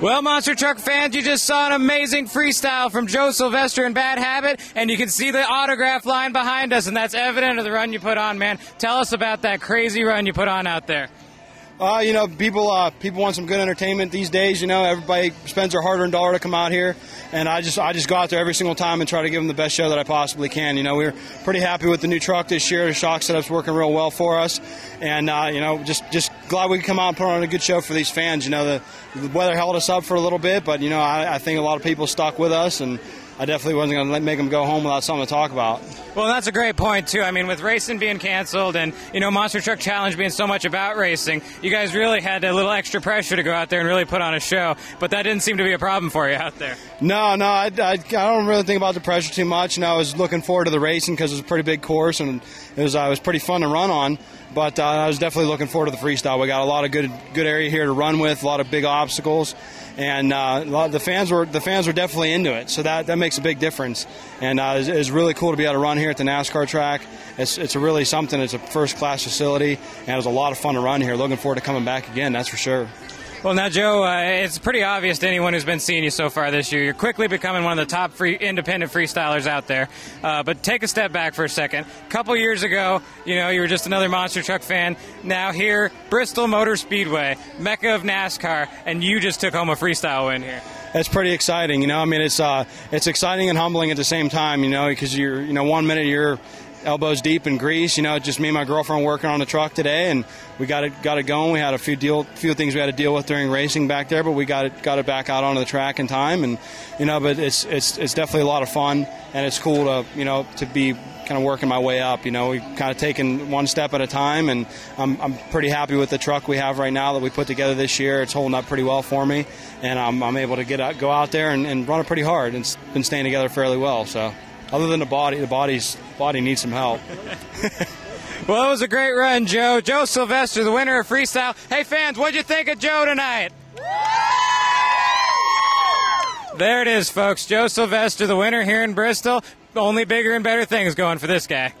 Well, Monster Truck fans, you just saw an amazing freestyle from Joe Sylvester and Bad Habit, and you can see the autograph line behind us, and that's evident of the run you put on, man. Tell us about that crazy run you put on out there. People want some good entertainment these days. Everybody spends their hard-earned dollar to come out here, and I just go out there every single time and try to give them the best show that I possibly can. We're pretty happy with the new truck this year. The shock setup's working real well for us, and just glad we could come out and put on a good show for these fans. The weather held us up for a little bit, but I think a lot of people stuck with us, and I definitely wasn't going to make them go home without something to talk about. Well, that's a great point, too. I mean, with racing being canceled and, Monster Truck Challenge being so much about racing, you guys really had a little extra pressure to go out there and really put on a show. But that didn't seem to be a problem for you out there. No, I don't really think about the pressure too much. I was looking forward to the racing because it was a pretty big course, and it was pretty fun to run on. But I was definitely looking forward to the freestyle. We got a lot of good area here to run with, a lot of big obstacles, and the fans were definitely into it. So that makes a big difference. And it's really cool to be able to run here at the NASCAR track. It's really something. It's a first-class facility, and it was a lot of fun to run here. Looking forward to coming back again, that's for sure. Well, now, Joe, it's pretty obvious to anyone who's been seeing you so far this year. You're quickly becoming one of the top independent freestylers out there. But take a step back for a second. A couple years ago, you were just another Monster Truck fan. Now here, Bristol Motor Speedway, mecca of NASCAR, and you just took home a freestyle win here. It's pretty exciting, it's exciting and humbling at the same time, because you're, 1 minute you're elbows deep in grease. Just me and my girlfriend working on the truck today, and we got it going. We had a few things we had to deal with during racing back there, but we got it back out onto the track in time. And but it's definitely a lot of fun, and it's cool to to be kind of working my way up. We kind of taking one step at a time, and I'm pretty happy with the truck we have right now that we put together this year. It's holding up pretty well for me, and I'm able to go out there and run it pretty hard. And it's been staying together fairly well. So. Other than the body needs some help. Well, it was a great run, Joe. Joe Sylvester, the winner of freestyle. Hey, fans, what'd you think of Joe tonight? There it is, folks. Joe Sylvester, the winner here in Bristol. Only bigger and better things going for this guy.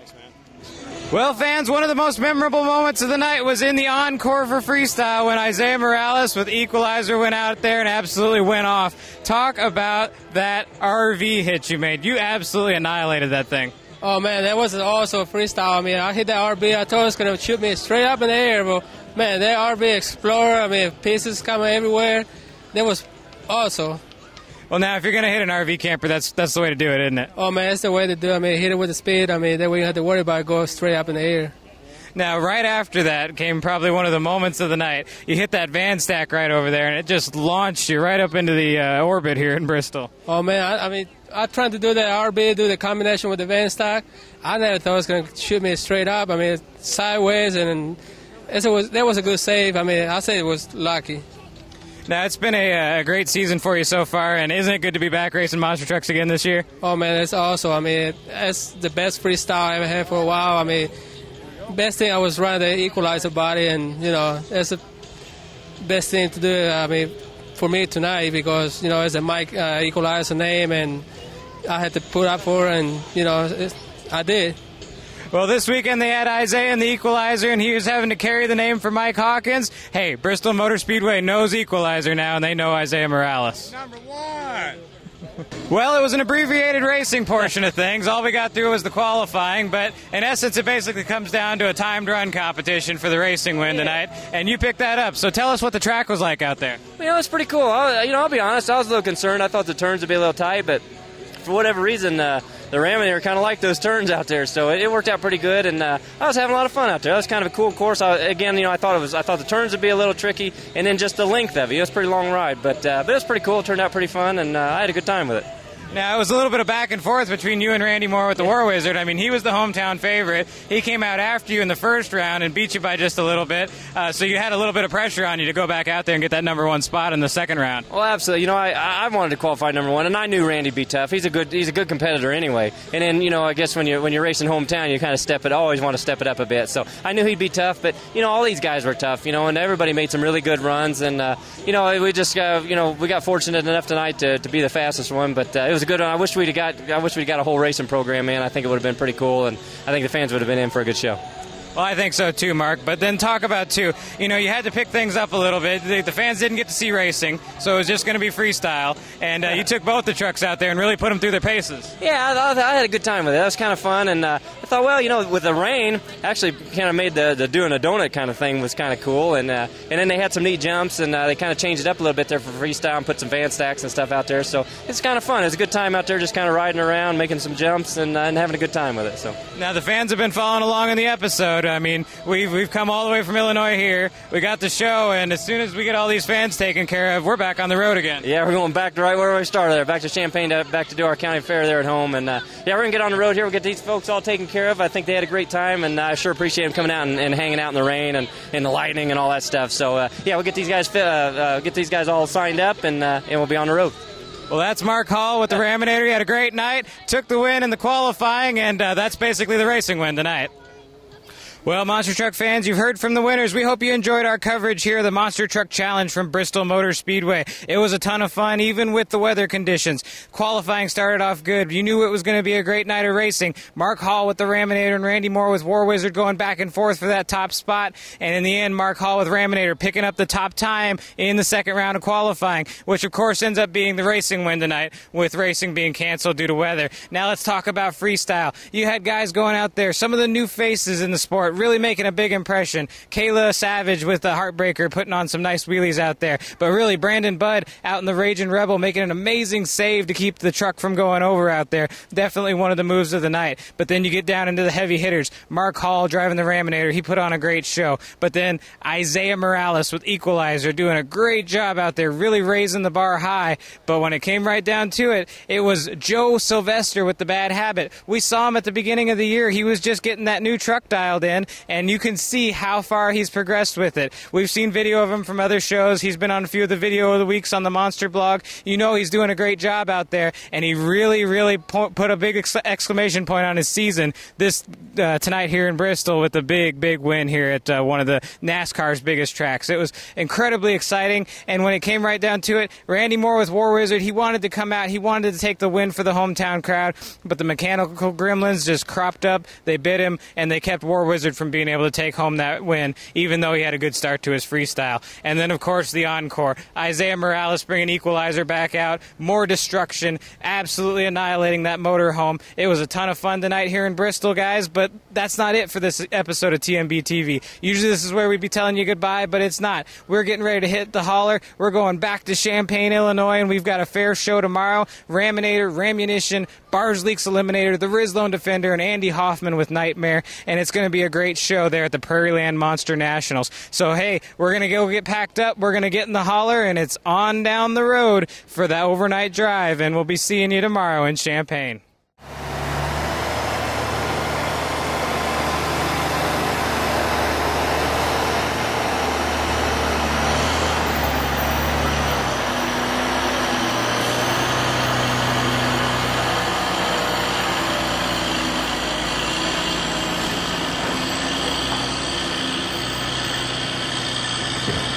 Well, fans, one of the most memorable moments of the night was in the encore for freestyle when Isaiah Morales with Equalizer went out there and absolutely went off. Talk about that RV hit you made. You absolutely annihilated that thing. Oh, man, that was also a freestyle. I mean, I hit that RV. I thought it was going to shoot me straight up in the air, but, man, that RV Explorer, pieces coming everywhere. That was awesome. Well, now, if you're going to hit an RV camper, that's the way to do it, isn't it? Oh, man, that's the way to do it. Hit it with the speed. That way you don't have to worry about it going straight up in the air. Now, right after that came probably one of the moments of the night. You hit that van stack right over there, and it just launched you right up into the orbit here in Bristol. Oh, man, I tried to do that RV, do the combination with the van stack. I never thought it was going to shoot me straight up. Sideways, and that was a good save. I say it was lucky. Now, it's been a great season for you so far, and isn't it good to be back racing monster trucks again this year? Oh, man, it's awesome. It's the best freestyle I ever had for a while. Best thing I was running the equalizer body, and, that's the best thing to do, for me tonight, because, it's a Mike equalizer name, and I had to put up for it, and, I did. Well, this weekend they had Isaiah in the Equalizer, and he was having to carry the name for Mike Hawkins. Hey, Bristol Motor Speedway knows Equalizer now, and they know Isaiah Morales. Number one. Well, it was an abbreviated racing portion of things. All we got through was the qualifying, but in essence it basically comes down to a timed run competition for the racing win tonight, and you picked that up. So tell us what the track was like out there. It's pretty cool. I'll be honest, I was a little concerned. I thought the turns would be a little tight, but for whatever reason, the Eliminator kind of liked those turns out there, so it worked out pretty good, and I was having a lot of fun out there. That was kind of a cool course. I thought the turns would be a little tricky, and then just the length of it. It was a pretty long ride, but it was pretty cool. It turned out pretty fun, and I had a good time with it. Now, it was a little bit of back and forth between you and Randy Moore with the War Wizard. He was the hometown favorite. He came out after you in the first round and beat you by just a little bit. So you had a little bit of pressure on you to go back out there and get that number one spot in the second round. Well, absolutely. I wanted to qualify number one, and I knew Randy'd be tough. He's a good competitor anyway. And then, I guess when you're racing hometown, you kind of always want to step it up a bit. So I knew he'd be tough, but, all these guys were tough, and everybody made some really good runs. And, we just, we got fortunate enough tonight to be the fastest one, but it was a good one. I wish we'd got a whole racing program, man. I think it would have been pretty cool, and I think the fans would have been in for a good show. Well, I think so too, Mark. But then talk about, too, you know, you had to pick things up a little bit. The fans didn't get to see racing, so it was just going to be freestyle. And you took both the trucks out there and really put them through their paces. Yeah, I had a good time with it. That was kind of fun. And I thought, well, you know, with the rain, actually kind of made the doing a donut kind of thing was kind of cool. And then they had some neat jumps, and they kind of changed it up a little bit there for freestyle and put some van stacks and stuff out there. So it's kind of fun. It was a good time out there just kind of riding around, making some jumps, and having a good time with it. So now the fans have been following along in the episode. I mean, we've come all the way from Illinois here. We got the show, and as soon as we get all these fans taken care of, we're back on the road again. Yeah, we're going back to right where we started there, back to Champaign, back to do our county fair there at home. And yeah, we're going to get on the road here. We'll get these folks all taken care of. I think they had a great time, and I sure appreciate them coming out and hanging out in the rain and in the lightning and all that stuff. So yeah, we'll get these guys all signed up, and we'll be on the road. Well, that's Mark Hall with the Raminator. He had a great night, took the win in the qualifying, and that's basically the racing win tonight. Well, Monster Truck fans, you've heard from the winners. We hope you enjoyed our coverage here of the Monster Truck Challenge from Bristol Motor Speedway. It was a ton of fun, even with the weather conditions. Qualifying started off good. You knew it was going to be a great night of racing. Mark Hall with the Raminator and Randy Moore with War Wizard going back and forth for that top spot. And in the end, Mark Hall with Raminator picking up the top time in the second round of qualifying, which of course ends up being the racing win tonight, with racing being canceled due to weather. Now let's talk about freestyle. You had guys going out there, some of the new faces in the sport, really making a big impression. Kayla Savage with the Heartbreaker putting on some nice wheelies out there. But really, Brandon Budd out in the Ragin Rebel making an amazing save to keep the truck from going over out there. Definitely one of the moves of the night. But then you get down into the heavy hitters. Mark Hall driving the Raminator. He put on a great show. But then Isaiah Morales with Equalizer doing a great job out there, really raising the bar high. But when it came right down to it, it was Joe Sylvester with the Bad Habit. We saw him at the beginning of the year. He was just getting that new truck dialed in, and you can see how far he's progressed with it. We've seen video of him from other shows. He's been on a few of the video of the weeks on the Monster blog. You know he's doing a great job out there, and he really put a big exclamation point on his season this tonight here in Bristol with a big win here at one of the NASCAR's biggest tracks. It was incredibly exciting, and when it came right down to it, Randy Moore with War Wizard, he wanted to come out. He wanted to take the win for the hometown crowd, but the mechanical gremlins just cropped up. They bit him, and they kept War Wizard from being able to take home that win, even though he had a good start to his freestyle. And then, of course, the encore. Isaiah Morales bringing Equalizer back out. More destruction, absolutely annihilating that motor home. It was a ton of fun tonight here in Bristol, guys, but that's not it for this episode of TMB TV. Usually this is where we'd be telling you goodbye, but it's not. We're getting ready to hit the holler. We're going back to Champaign, Illinois, and we've got a fair show tomorrow. Raminator, Ramunition, Bars Leaks Eliminator, the Rislone Defender, and Andy Hoffman with Nightmare, and it's going to be a great show there at the Prairieland Monster Nationals. So, hey, we're going to go get packed up. We're going to get in the holler, and it's on down the road for that overnight drive, and we'll be seeing you tomorrow in Champaign. Sure.